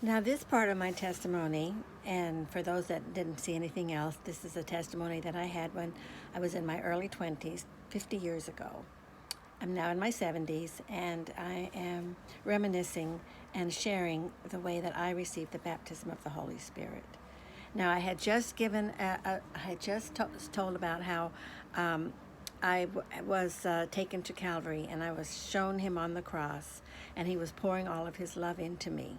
Now, this part of my testimony, and for those that didn't see anything else, this is a testimony that I had when I was in my early 20s, 50 years ago. I'm now in my 70s, and I am reminiscing and sharing the way that I received the baptism of the Holy Spirit. Now, I had just told about how was taken to Calvary, and I was shown him on the cross, and he was pouring all of his love into me.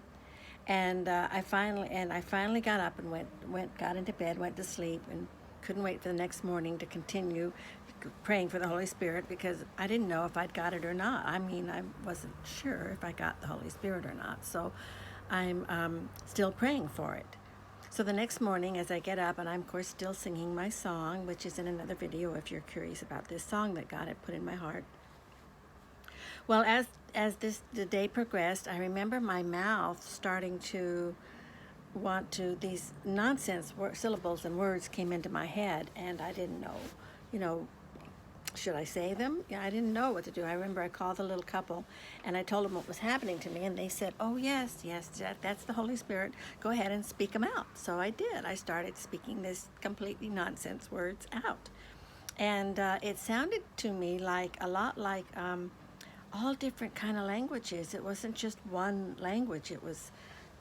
And I finally got up and got into bed, went to sleep, and couldn't wait for the next morning to continue praying for the Holy Spirit, because I didn't know if I'd got it or not. I mean, I wasn't sure if I got the Holy Spirit or not. So I'm still praying for it. So the next morning, as I get up, and I'm of course still singing my song, which is in another video if you're curious about this song that God had put in my heart. Well, as the day progressed, I remember my mouth starting to want to, these nonsense syllables and words came into my head, and I didn't know, should I say them? Yeah, I didn't know what to do. I remember I called the little couple, and I told them what was happening to me, and they said, "Oh yes, that's the Holy Spirit. Go ahead and speak them out." So I did. I started speaking this completely nonsense words out, and it sounded to me like a lot like all different kind of languages. It wasn't just one language. It was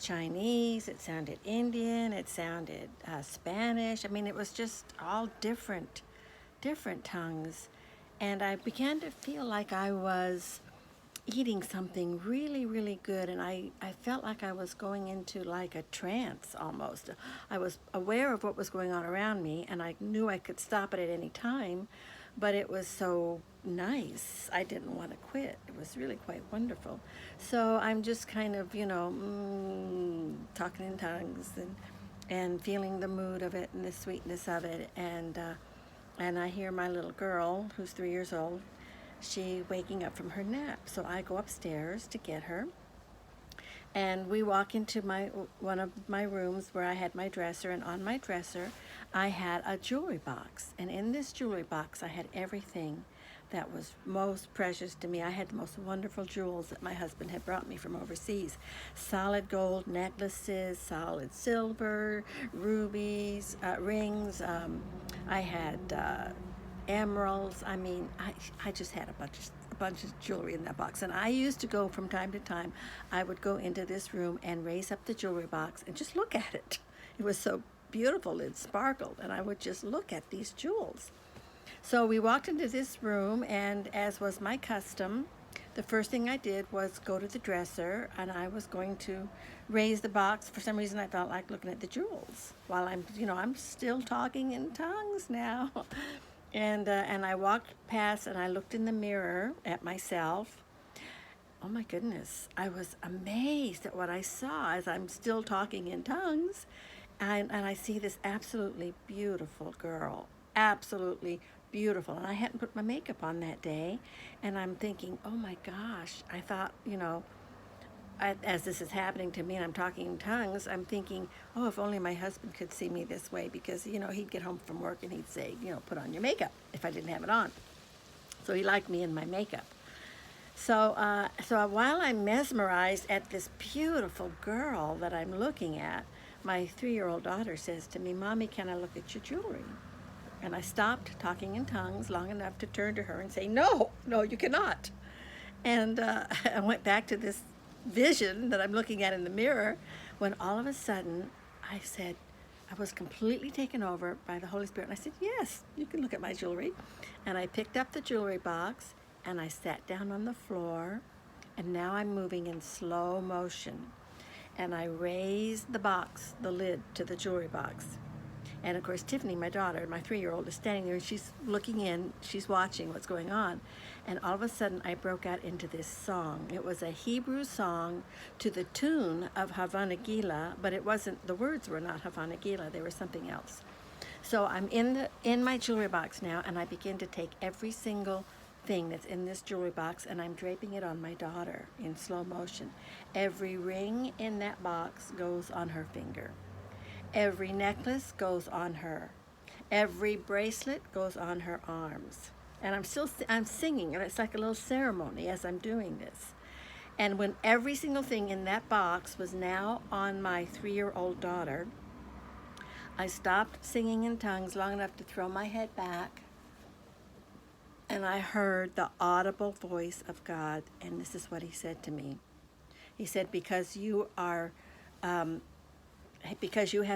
Chinese, it sounded Indian, it sounded Spanish. I mean, it was just all different tongues. And I began to feel like I was eating something really, really good, and I felt like I was going into like a trance almost. I was aware of what was going on around me, and I knew I could stop it at any time, but it was so nice. I didn't want to quit. It was really quite wonderful. So I'm just kind of, talking in tongues and feeling the mood of it and the sweetness of it, and I hear my little girl, who's 3 years old, she waking up from her nap. So I go upstairs to get her, and we walk into one of my rooms where I had my dresser, and on my dresser I had a jewelry box, and in this jewelry box I had everything that was most precious to me. I had the most wonderful jewels that my husband had brought me from overseas. Solid gold necklaces, solid silver, rubies, rings. I had emeralds. I mean, I just had a bunch of jewelry in that box. And I used to go from time to time, I would go into this room and raise up the jewelry box and just look at it. It was so beautiful, it sparkled, and I would just look at these jewels. So we walked into this room, and as was my custom, the first thing I did was go to the dresser, and I was going to raise the box. For some reason I felt like looking at the jewels while I'm still talking in tongues now. And I walked past, and I looked in the mirror at myself. Oh my goodness, I was amazed at what I saw as I'm still talking in tongues. And I see this absolutely beautiful girl, absolutely beautiful. And I hadn't put my makeup on that day, and I'm thinking, oh my gosh, I thought, as this is happening to me and I'm talking in tongues, I'm thinking, oh, if only my husband could see me this way, because, he'd get home from work and he'd say, put on your makeup if I didn't have it on. So he liked me in my makeup. So while I'm mesmerized at this beautiful girl that I'm looking at, my 3-year-old daughter says to me, "Mommy, can I look at your jewelry?" And I stopped talking in tongues long enough to turn to her and say, "No, you cannot." And I went back to this vision that I'm looking at in the mirror, when all of a sudden I said, I was completely taken over by the Holy Spirit, and I said, "Yes, you can look at my jewelry." And I picked up the jewelry box, and I sat down on the floor, and now I'm moving in slow motion. And I raised the box, the lid to the jewelry box. And of course, Tiffany, my daughter, my 3-year-old, is standing there, and she's looking in, she's watching what's going on. And all of a sudden, I broke out into this song. It was a Hebrew song to the tune of Havana Gila, but it wasn't, the words were not Havana Gila, they were something else. So I'm in my jewelry box now, and I begin to take every single thing that's in this jewelry box, and I'm draping it on my daughter in slow motion. Every ring in that box goes on her finger. Every necklace goes on her. Every bracelet goes on her arms. And I'm singing, and it's like a little ceremony as I'm doing this. And when every single thing in that box was now on my 3-year-old daughter, I stopped singing in tongues long enough to throw my head back, and I heard the audible voice of God, and this is what he said to me. He said, because you have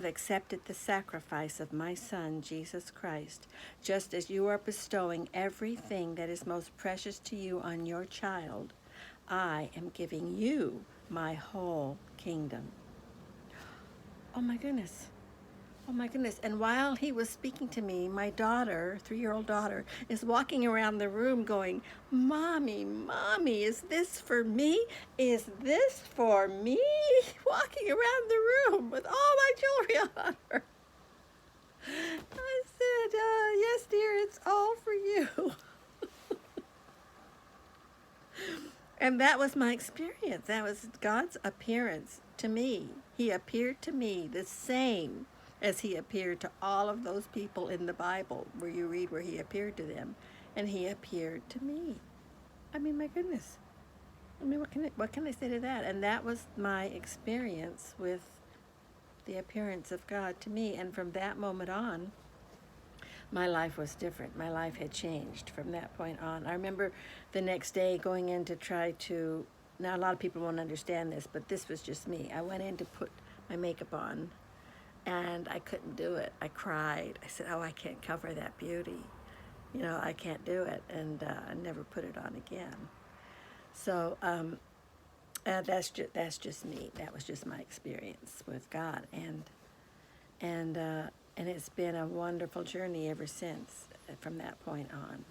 accepted the sacrifice of my Son, Jesus Christ, just as you are bestowing everything that is most precious to you on your child, I am giving you my whole kingdom. Oh my goodness. Oh my goodness. And while he was speaking to me, my daughter, 3-year-old daughter, is walking around the room going, Mommy, Mommy, is this for me? Is this for me? Walking around the room with all my jewelry on her. I said, yes, dear, it's all for you. And that was my experience. That was God's appearance to me. He appeared to me the same as he appeared to all of those people in the Bible, where you read where he appeared to them. And he appeared to me. I mean, my goodness. I mean, what can I say to that? And that was my experience with the appearance of God to me. And from that moment on, my life was different. My life had changed from that point on. I remember the next day going in to try to, now a lot of people won't understand this, but this was just me. I went in to put my makeup on, and I couldn't do it. I cried. I said, oh, I can't cover that beauty. You know, I can't do it. And I never put it on again. So that's just me. That was just my experience with God. And it's been a wonderful journey ever since, from that point on.